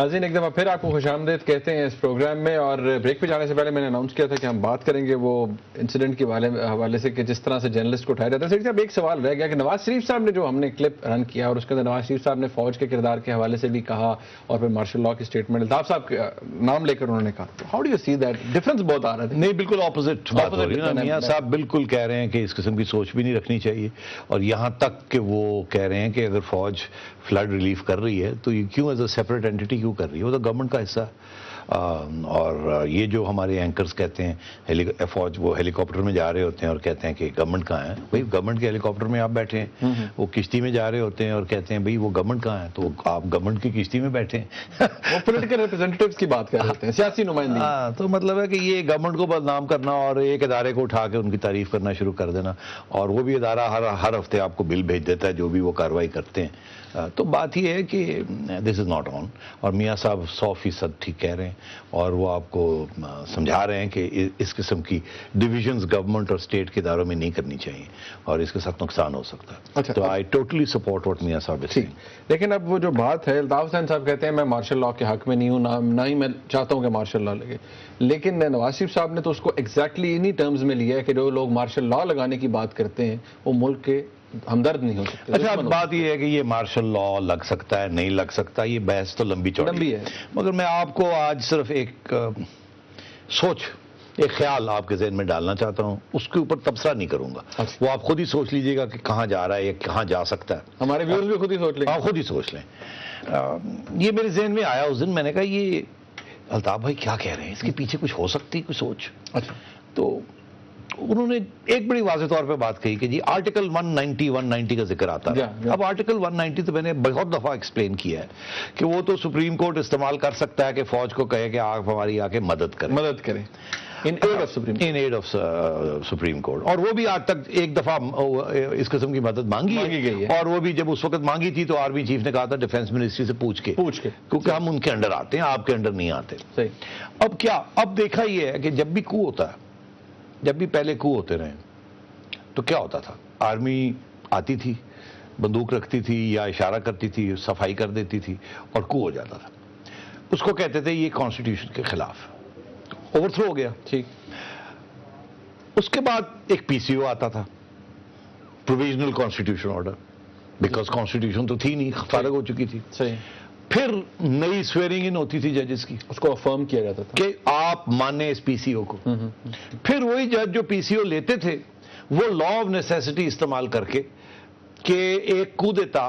ناظرین ایک دفعہ پھر آپ کو خوش آمدید کہتے ہیں اس پروگرام میں، اور بریک پہ جانے سے پہلے میں نے اناؤنس کیا تھا کہ ہم بات کریں گے وہ انسیڈنٹ کے حوالے سے کہ جس طرح سے جرنلسٹ کو اٹھایا جاتا ہے۔ سیٹھی صاحب ایک سوال رہ گیا کہ نواز شریف صاحب نے جو ہم نے کلپ رن کیا اور اس کے اندر نواز شریف صاحب نے فوج کے کردار کے حوالے سے بھی کہا اور پھر مارشل لاء کی اسٹیٹمنٹ الطاف صاحب کا نام لے کر انہوں نے کہا، how do you see that difference بہت آ رہا ہے؟ نہیں، بالکل اپوزٹ بات ہو رہی ہے۔ میاں صاحب بالکل کہہ رہے ہیں کہ اس قسم کی سوچ بھی نہیں رکھنی چاہیے، اور یہاں تک کہ وہ کہہ رہے ہیں کہ اگر فوج فلڈ ریلیف کر رہی ہے تو یہ کیوں ایز اے سیپریٹ اینٹی کیوں کر رہی ہے؟ وہ تو گورنمنٹ کا حصہ اور یہ جو ہمارے اینکرز کہتے ہیں فوج وہ ہیلی کاپٹر میں جا رہے ہوتے ہیں اور کہتے ہیں کہ گورنمنٹ کہاں ہے؟ بھائی گورنمنٹ کے ہیلی کاپٹر میں آپ بیٹھے ہیں، وہ کشتی میں جا رہے ہوتے ہیں اور کہتے ہیں بھائی وہ گورنمنٹ کہاں ہے؟ تو آپ گورنمنٹ کی کشتی میں بیٹھے ہیں۔ وہ پولیٹیکل ریپرزینٹیوز کی بات کر رہے ہیں، سیاسی نمائندگی۔ ہاں، تو مطلب ہے کہ یہ گورنمنٹ کو بدنام کرنا اور ایک ادارے کو اٹھا کے ان کی تعریف کرنا شروع کر دینا، اور وہ بھی ادارہ ہر ہفتے آپ کو بل بھیج دیتا ہے جو بھی وہ کارروائی کرتے ہیں۔ تو بات یہ ہے کہ دس از ناٹ آن، اور میاں صاحب 100% ٹھیک کہہ رہے ہیں، اور وہ آپ کو سمجھا رہے ہیں کہ اس قسم کی ڈویژنز گورنمنٹ اور اسٹیٹ کے اداروں میں نہیں کرنی چاہیے اور اس کے ساتھ نقصان ہو سکتا ہے۔ تو آئی ٹوٹلی سپورٹ واٹ میاں صاحب ہے۔ لیکن اب وہ جو بات ہے، الطاف حسین صاحب کہتے ہیں میں مارشل لاء کے حق میں نہیں ہوں، نہ ہی میں چاہتا ہوں کہ مارشل لاء لگے، لیکن نواز شریف صاحب نے تو اس کو ایگزیکٹلی انہی ٹرمز میں لیا ہے کہ جو لوگ مارشل لاء لگانے کی بات کرتے ہیں وہ ملک کے ہمدرد نہیں ہو سکتے۔ اچھا، بات یہ ہے کہ یہ مارشل لاء لگ سکتا ہے نہیں لگ سکتا، یہ بحث تو لمبی چوڑی ہے، مگر میں آپ کو آج صرف ایک ایک خیال آپ کے ذہن میں ڈالنا چاہتا ہوں، اس کے اوپر تبصرہ نہیں کروں گا، وہ آپ خود ہی سوچ لیجئے گا کہ کہاں جا رہا ہے یا کہاں جا سکتا ہے۔ ہمارے ویورز بھی خود ہی سوچ لیں، آپ خود ہی سوچ لیں۔ یہ میرے ذہن میں آیا اس دن، میں نے کہا یہ الطاف بھائی کیا کہہ رہے ہیں، اس کے پیچھے کچھ ہو سکتی کوئی سوچ؟ تو انہوں نے ایک بڑی واضح طور پہ بات کہی کہ جی آرٹیکل 190 کا ذکر آتا ہے۔ اب آرٹیکل 190 تو میں نے بہت دفعہ ایکسپلین کیا ہے کہ وہ تو سپریم کورٹ استعمال کر سکتا ہے کہ فوج کو کہے کہ آپ ہماری آ کے مدد کریں ان ایڈ آف سپریم کورٹ، اور وہ بھی آج تک ایک دفعہ اس قسم کی مدد مانگی گئی ہے، اور وہ بھی جب اس وقت مانگی تھی تو آرمی چیف نے کہا تھا ڈیفنس منسٹری سے پوچھ کے، کیونکہ ہم ان کے انڈر آتے ہیں، آپ کے انڈر نہیں آتے۔ اب دیکھا یہ ہے کہ جب بھی کو ہوتا ہے، جب بھی پہلے کو ہوتے رہے تو کیا ہوتا تھا؟ آرمی آتی تھی، بندوق رکھتی تھی یا اشارہ کرتی تھی، صفائی کر دیتی تھی اور کو ہو جاتا تھا۔ اس کو کہتے تھے یہ کانسٹیٹیوشن کے خلاف، اوور تھرو ہو گیا۔ ٹھیک، اس کے بعد ایک پی سی او آتا تھا، provisional constitution order, because constitution تو تھی نہیں، فارغ ہو چکی تھی۔ پھر نئی سویرنگ ان ہوتی تھی ججز کی، اس کو افرم کیا جاتا تھا کہ آپ مانیں اس پی سی او کو۔ پھر وہی جج جو پی سی او لیتے تھے وہ لا آف نیسیسٹی استعمال کر کے کہ ایک کو دیتا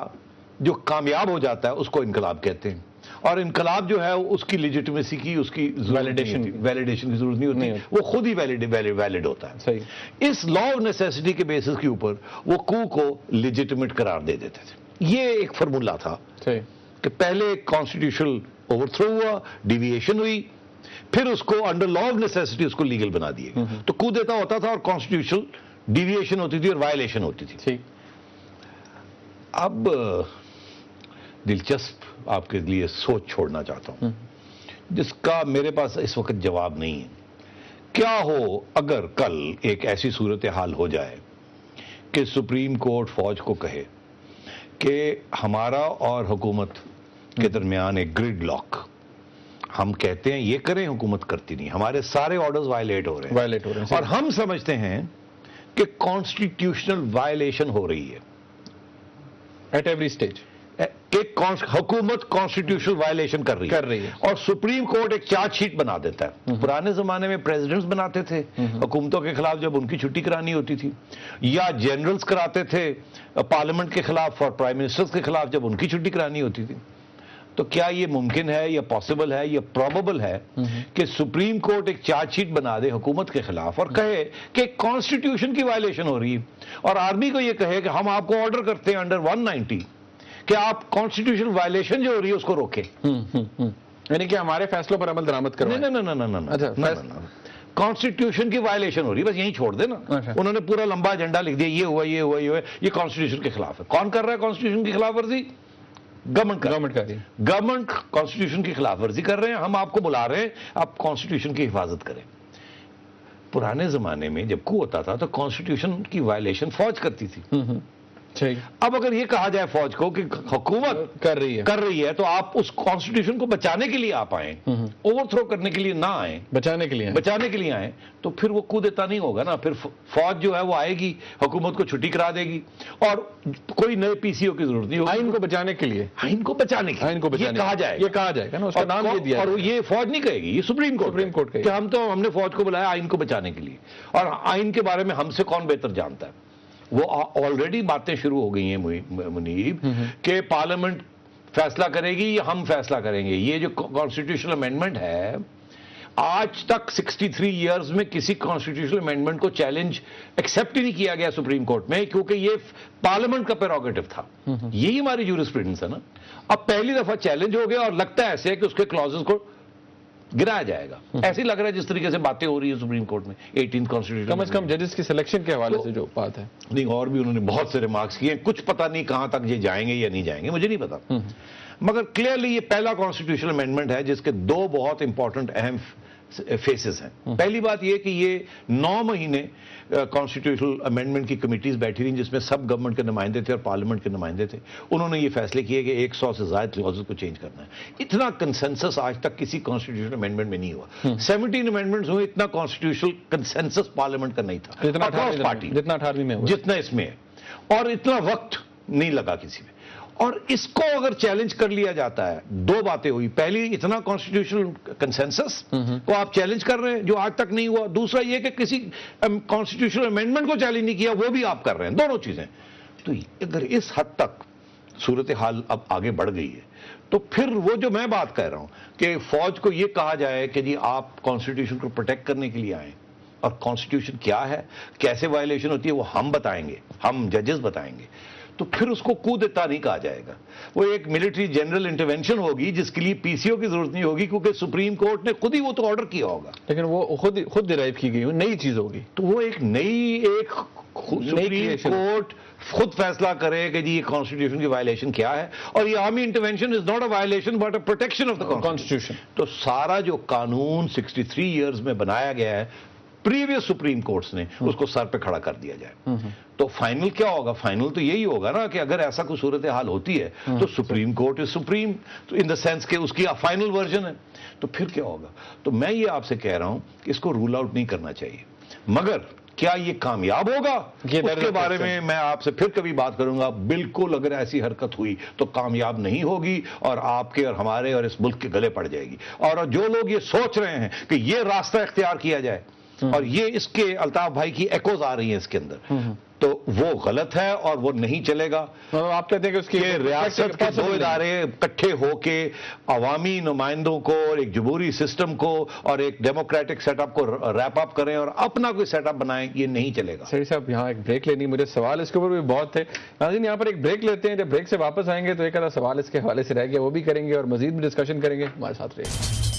جو کامیاب ہو جاتا ہے اس کو انقلاب کہتے ہیں، اور انقلاب جو ہے اس کی لیجٹمیسی کی، اس کی ویلیڈیشن کی ضرورت نہیں ہوتی، وہ خود ہی ویلڈ ہوتا ہے۔ اس لا آف نیسیسٹی کے بیسس کے اوپر وہ کو لیجٹمیٹ قرار دے دیتے تھے۔ یہ ایک فارمولا تھا کہ پہلے کانسٹیٹیوشنل اوور تھرو ہوا، ڈیویشن ہوئی، پھر اس کو انڈر لا آف نیسیسٹی اس کو لیگل بنا دیے گیا۔ تو کو دیتا ہوتا تھا اور کانسٹیٹیوشنل ڈیویشن ہوتی تھی اور وائلیشن ہوتی تھی۔ اب دلچسپ آپ کے لیے سوچ چھوڑنا چاہتا ہوں جس کا میرے پاس اس وقت جواب نہیں ہے۔ کیا ہو اگر کل ایک ایسی صورتحال ہو جائے کہ سپریم کورٹ فوج کو کہے کہ ہمارا اور حکومت کے درمیان ایک گریڈ لاک، ہم کہتے ہیں یہ کریں، حکومت کرتی نہیں، ہمارے سارے آرڈرز وائلیٹ ہو رہے ہیں اور ہم سمجھتے ہیں کہ کانسٹیٹیوشنل وائلیشن ہو رہی ہے ایٹ ایوری سٹیج، کہ حکومت کانسٹیٹیوشنل وائلیشن کر رہی ہے، اور سپریم کورٹ ایک چارج شیٹ بنا دیتا ہے۔ پرانے زمانے میں پریزیڈنٹس بناتے تھے حکومتوں کے خلاف جب ان کی چھٹی کرانی ہوتی تھی، یا جنرلز کراتے تھے پارلیمنٹ کے خلاف اور پرائم منسٹرز کے خلاف جب ان کی چھٹی کرانی ہوتی تھی۔ تو کیا یہ ممکن ہے یا پاسبل ہے یا پروبیبل ہے کہ سپریم کورٹ ایک چارج شیٹ بنا دے حکومت کے خلاف اور کہے کہ کانسٹیٹیوشن کی وائلیشن ہو رہی ہے، اور آرمی کو یہ کہے کہ ہم آپ کو آرڈر کرتے ہیں انڈر 190 کہ آپ کانسٹیٹیوشن وائلیشن جو ہو رہی ہے اس کو روکیں، یعنی کہ ہمارے فیصلوں پر عمل درآمد کروائیں؟ نہیں، کانسٹیٹیوشن کی وائلیشن ہو رہی ہے، بس یہیں چھوڑ دے نا۔ انہوں نے پورا لمبا ایجنڈا لکھ دیا، یہ ہوا یہ ہوا یہ ہوا، یہ کانسٹیٹیوشن کے خلاف ہے۔ کون کر رہا ہے کانسٹیٹیوشن کی خلاف ورزی؟ گورنمنٹ کانسٹیٹیوشن کی خلاف ورزی کر رہے ہیں، ہم آپ کو بلا رہے ہیں آپ کانسٹیٹیوشن کی حفاظت کریں۔ پرانے زمانے میں جب کو ہوتا تھا تو کانسٹیٹیوشن کی وائلیشن فوج کرتی تھی، اب اگر یہ کہا جائے فوج کو کہ حکومت کر رہی ہے تو آپ اس کانسٹیٹیوشن کو بچانے کے لیے آپ آئیں، اوور تھرو کرنے کے لیے نہ آئیں، بچانے کے لیے آئیں، تو پھر وہ کودتا نہیں ہوگا نا. پھر فوج جو ہے وہ آئے گی، حکومت کو چھٹی کرا دے گی، اور کوئی نئے پی سی او کی ضرورت نہیں ہوگی. آئین کو بچانے کے لیے یہ کہا جائے گا نا، اس کا نام یہ دیا. اور یہ فوج نہیں کہے گی، یہ سپریم کورٹ کہ ہم نے فوج کو بلایا آئین کو بچانے کے لیے. اور آئین کے بارے میں ہم سے کون بہتر جانتا ہے؟ وہ آلریڈی باتیں شروع ہو گئی ہیں منیب کہ پارلیمنٹ فیصلہ کرے گی یا ہم فیصلہ کریں گے. یہ جو کانسٹیٹیوشنل امینڈمنٹ ہے، آج تک 63 ایئرز میں کسی کانسٹیٹیوشنل امینڈمنٹ کو چیلنج ایکسیپٹ ہی نہیں کیا گیا سپریم کورٹ میں، کیونکہ یہ پارلیمنٹ کا پیروگیٹو تھا. یہی ہماری جورسپروڈنس ہے نا. اب پہلی دفعہ چیلنج ہو گیا اور لگتا ہے ایسے کہ اس کے کلازز کو گرایا جائے گا. ایسے ہی لگ رہا ہے جس طریقے سے باتیں ہو رہی ہیں سپریم کورٹ میں 18 کانسٹیٹیوشن. کم از کم ججز کی سلیکشن کے حوالے سے جو بات ہے. نہیں، اور بھی انہوں نے بہت سے ریمارکس کیے ہیں، کچھ پتہ نہیں کہاں تک یہ جائیں گے یا نہیں جائیں گے، مجھے نہیں پتا. مگر کلیئرلی یہ پہلا کانسٹیٹیوشنل امینڈمنٹ ہے جس کے دو بہت امپورٹنٹ اہم فیسز ہیں. پہلی بات یہ کہ یہ 9 مہینے کانسٹیٹیوشنل امینڈمنٹ کی کمیٹیز بیٹھی رہیں جس میں سب گورنمنٹ کے نمائندے تھے اور پارلیمنٹ کے نمائندے تھے. انہوں نے یہ فیصلے کیے کہ 100 سے زائد کلازز کو چینج کرنا ہے. اتنا کنسنسس آج تک کسی کانسٹیٹیوشنل امینڈمنٹ میں نہیں ہوا. 17 امینڈمنٹس ہوئے، اتنا کانسٹیٹیوشنل کنسنسس پارلیمنٹ کا نہیں تھا جتنا 18ویں میں ہوا، جتنا اس میں ہے. اور اتنا وقت نہیں لگا کسی میں. اور اس کو اگر چیلنج کر لیا جاتا ہے، دو باتیں ہوئی. پہلی، اتنا کانسٹیٹیوشنل کنسنسس کو آپ چیلنج کر رہے ہیں جو آج تک نہیں ہوا. دوسرا یہ کہ کسی کانسٹیٹیوشنل امینڈمنٹ کو چیلنج نہیں کیا، وہ بھی آپ کر رہے ہیں. دونوں چیزیں. تو اگر اس حد تک صورتحال اب آگے بڑھ گئی ہے تو پھر وہ جو میں بات کہہ رہا ہوں کہ فوج کو یہ کہا جائے کہ جی آپ کانسٹیٹیوشن کو پروٹیکٹ کرنے کے لیے آئیں، اور کانسٹیٹیوشن کیا ہے، کیسے وائلیشن ہوتی ہے، وہ ہم بتائیں گے، ہم ججز بتائیں گے. تو پھر اس کو کودتا نہیں کہا جائے گا. وہ ایک ملٹری جنرل انٹرونشن ہوگی جس کے لیے پی سی او کی ضرورت نہیں ہوگی، کیونکہ سپریم کورٹ نے خود ہی وہ تو آرڈر کیا ہوگا. لیکن وہ خود ڈرائیو کی گئی نئی چیز ہوگی. تو وہ ایک سپریم کورٹ خود فیصلہ کرے کہ جی یہ کانسٹیٹیوشن کی وائلیشن کیا ہے. اور یہ army intervention is not a violation but a protection of the constitution. تو سارا جو قانون 63 ایئرز میں بنایا گیا ہے پریویس سپریم کورٹس نے، اس کو سر پہ کھڑا کر دیا جائے. تو فائنل کیا ہوگا؟ فائنل تو یہی ہوگا نا کہ اگر ایسا کوئی صورتحال ہوتی ہے تو supreme court is supreme in the sense کہ اس کی فائنل ورژن ہے. تو پھر کیا ہوگا؟ تو میں یہ آپ سے کہہ رہا ہوں کہ اس کو رول آؤٹ نہیں کرنا چاہیے. مگر کیا یہ کامیاب ہوگا اس کے بارے میں میں آپ سے پھر کبھی بات کروں گا. بالکل اگر ایسی حرکت ہوئی تو کامیاب نہیں ہوگی، اور آپ کے اور ہمارے اور اس ملک کے گلے پڑ جائے گی. اور جو لوگ یہ سوچ رہے ہیں کہ یہ راستہ اختیار کیا جائے، اور یہ اس کے الطاف بھائی کی ایکوز آ رہی ہیں اس کے اندر، تو وہ غلط ہے اور وہ نہیں چلے گا. آپ کہتے ہیں کہ اس کی ریاست کے 2 ادارے اکٹھے ہو کے عوامی نمائندوں کو اور ایک جمہوری سسٹم کو اور ایک ڈیموکریٹک سیٹ اپ کو ریپ اپ کریں اور اپنا کوئی سیٹ اپ بنائیں، یہ نہیں چلے گا. صحیح صاحب، یہاں ایک بریک لینی، مجھے سوال اس کے اوپر بھی بہت تھے. ناظرین، یہاں پر ایک بریک لیتے ہیں. جب بریک سے واپس آئیں گے تو ایک آدھا سوال اس کے حوالے سے رہ گیا، وہ بھی کریں گے اور مزید بھی ڈسکشن کریں گے. ہمارے ساتھ رہیے.